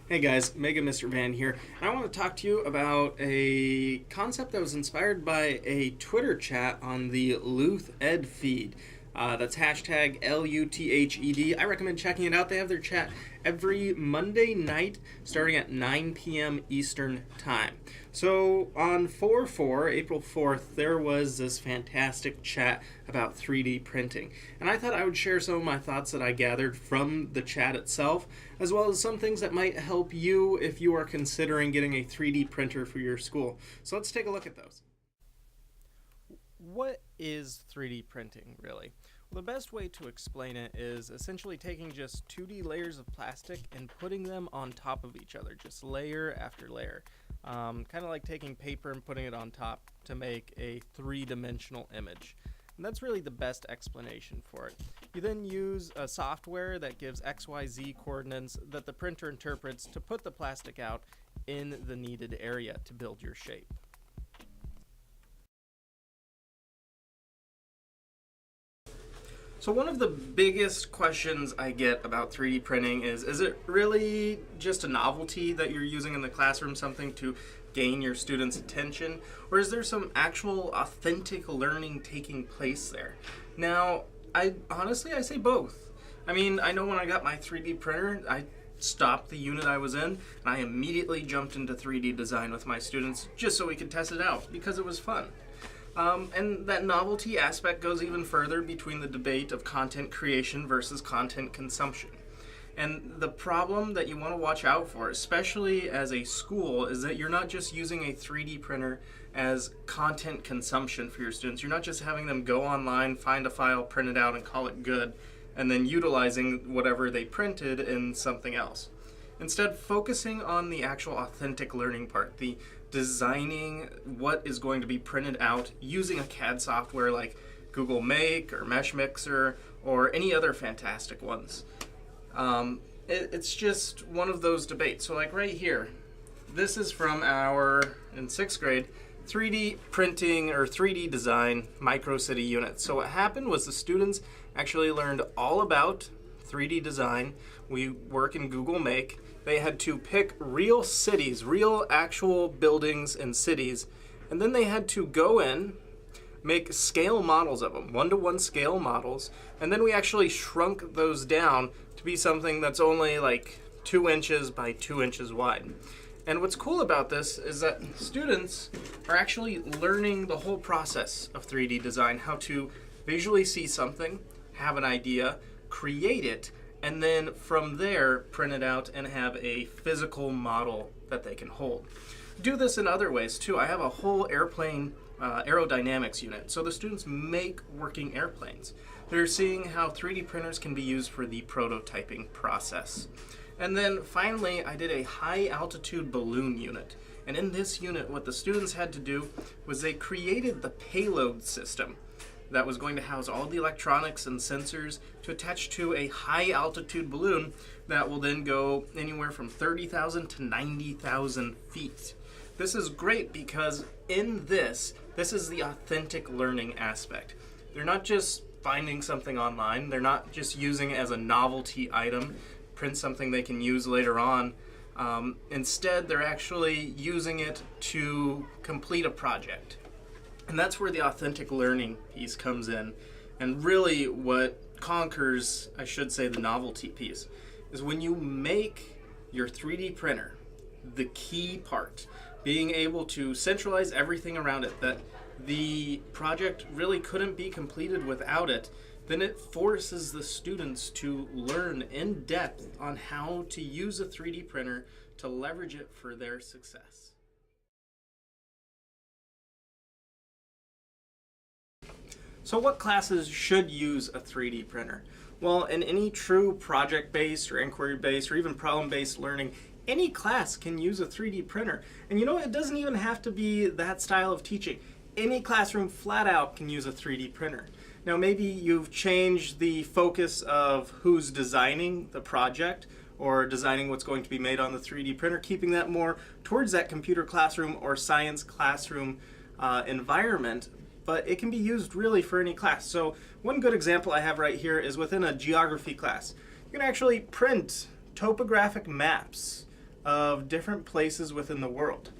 Hey guys, Mega Mr. Van here, and I want to talk to you about a concept that was inspired by a Twitter chat on the luthed feed. That's hashtag LUTHED. I recommend checking it out. They have their chat every Monday night starting at 9 p.m. Eastern Time. So on 4/4, April 4th, there was this fantastic chat about 3D printing. And I thought I would share some of my thoughts that I gathered from the chat itself, as well as some things that might help you if you are considering getting a 3D printer for your school. So let's take a look at those. What is 3D printing, really? Well, the best way to explain it is essentially taking just 2D layers of plastic and putting them on top of each other, just layer after layer. Kind of like taking paper and putting it on top to make a three-dimensional image. And that's really the best explanation for it. You then use a software that gives XYZ coordinates that the printer interprets to put the plastic out in the needed area to build your shape. So one of the biggest questions I get about 3D printing is it really just a novelty that you're using in the classroom, something to gain your students' attention, or is there some actual authentic learning taking place there? Now, I say both. I mean, I know when I got my 3D printer, I stopped the unit I was in, and I immediately jumped into 3D design with my students just so we could test it out because it was fun. And that novelty aspect goes even further between the debate of content creation versus content consumption. And the problem that you want to watch out for, especially as a school, is that you're not just using a 3D printer as content consumption for your students. You're not just having them go online, find a file, print it out, and call it good, and then utilizing whatever they printed in something else. Instead, focusing on the actual authentic learning part, the designing what is going to be printed out using a CAD software like Google Make or Mesh Mixer or any other fantastic ones. It's just one of those debates. So like right here, this is from in 6th grade, 3D printing or 3D design micro city unit. So what happened was the students actually learned all about 3D design. We work in Google Make. They had to pick real cities, real actual buildings and cities, and then they had to go in, make scale models of them, 1-to-1 scale models, and then we actually shrunk those down to be something that's only like 2 inches by 2 inches wide. And what's cool about this is that students are actually learning the whole process of 3D design, how to visually see something, have an idea, create it, and then from there print it out and have a physical model that they can hold. Do this in other ways too. I have a whole airplane aerodynamics unit. So the students make working airplanes. They're seeing how 3D printers can be used for the prototyping process. And then finally, I did a high altitude balloon unit. And in this unit, what the students had to do was they created the payload system that was going to house all the electronics and sensors to attach to a high altitude balloon that will then go anywhere from 30,000 to 90,000 feet. This is great because in this is the authentic learning aspect. They're not just finding something online, they're not just using it as a novelty item, print something they can use later on. Instead, they're actually using it to complete a project. And that's where the authentic learning piece comes in. And really what conquers, I should say, the novelty piece is when you make your 3D printer the key part, being able to centralize everything around it, that the project really couldn't be completed without it, then it forces the students to learn in depth on how to use a 3D printer to leverage it for their success. So what classes should use a 3D printer? Well, in any true project-based or inquiry-based or even problem-based learning, any class can use a 3D printer. And you know, it doesn't even have to be that style of teaching. Any classroom flat out can use a 3D printer. Now maybe you've changed the focus of who's designing the project or designing what's going to be made on the 3D printer, keeping that more towards that computer classroom or science classroom environment. But it can be used really for any class. So one good example I have right here is within a geography class. You can actually print topographic maps of different places within the world.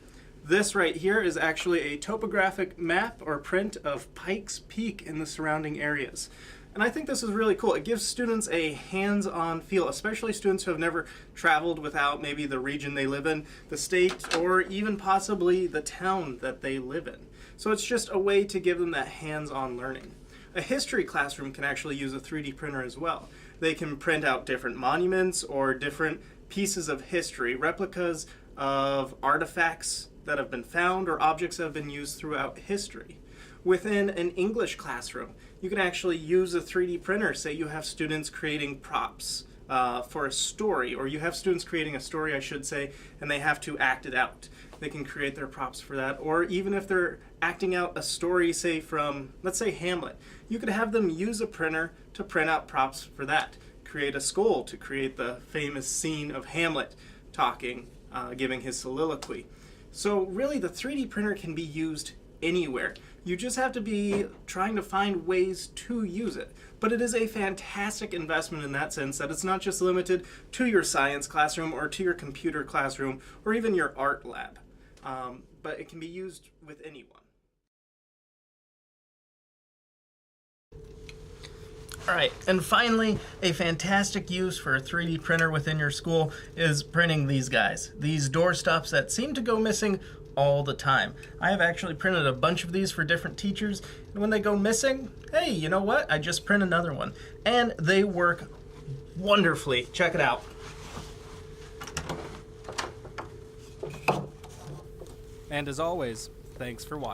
This right here is actually a topographic map or print of Pikes Peak in the surrounding areas. And I think this is really cool. It gives students a hands-on feel, especially students who have never traveled without maybe the region they live in, the state, or even possibly the town that they live in. So it's just a way to give them that hands-on learning. A history classroom can actually use a 3D printer as well. They can print out different monuments or different pieces of history, replicas of artifacts that have been found or objects that have been used throughout history. Within an English classroom, you can actually use a 3D printer. Say you have students creating props for a story, or you have students creating a story, I should say, and they have to act it out. They can create their props for that. Or even if they're acting out a story, say from, let's say, Hamlet, you could have them use a printer to print out props for that. Create a skull to create the famous scene of Hamlet talking, giving his soliloquy. So really the 3D printer can be used anywhere. You just have to be trying to find ways to use it. But it is a fantastic investment in that sense that it's not just limited to your science classroom or to your computer classroom or even your art lab. But it can be used with anyone. All right, and finally, a fantastic use for a 3D printer within your school is printing these guys. These doorstops that seem to go missing all the time. I have actually printed a bunch of these for different teachers, and when they go missing, hey, you know what? I just print another one. And they work wonderfully. Check it out. And as always, thanks for watching.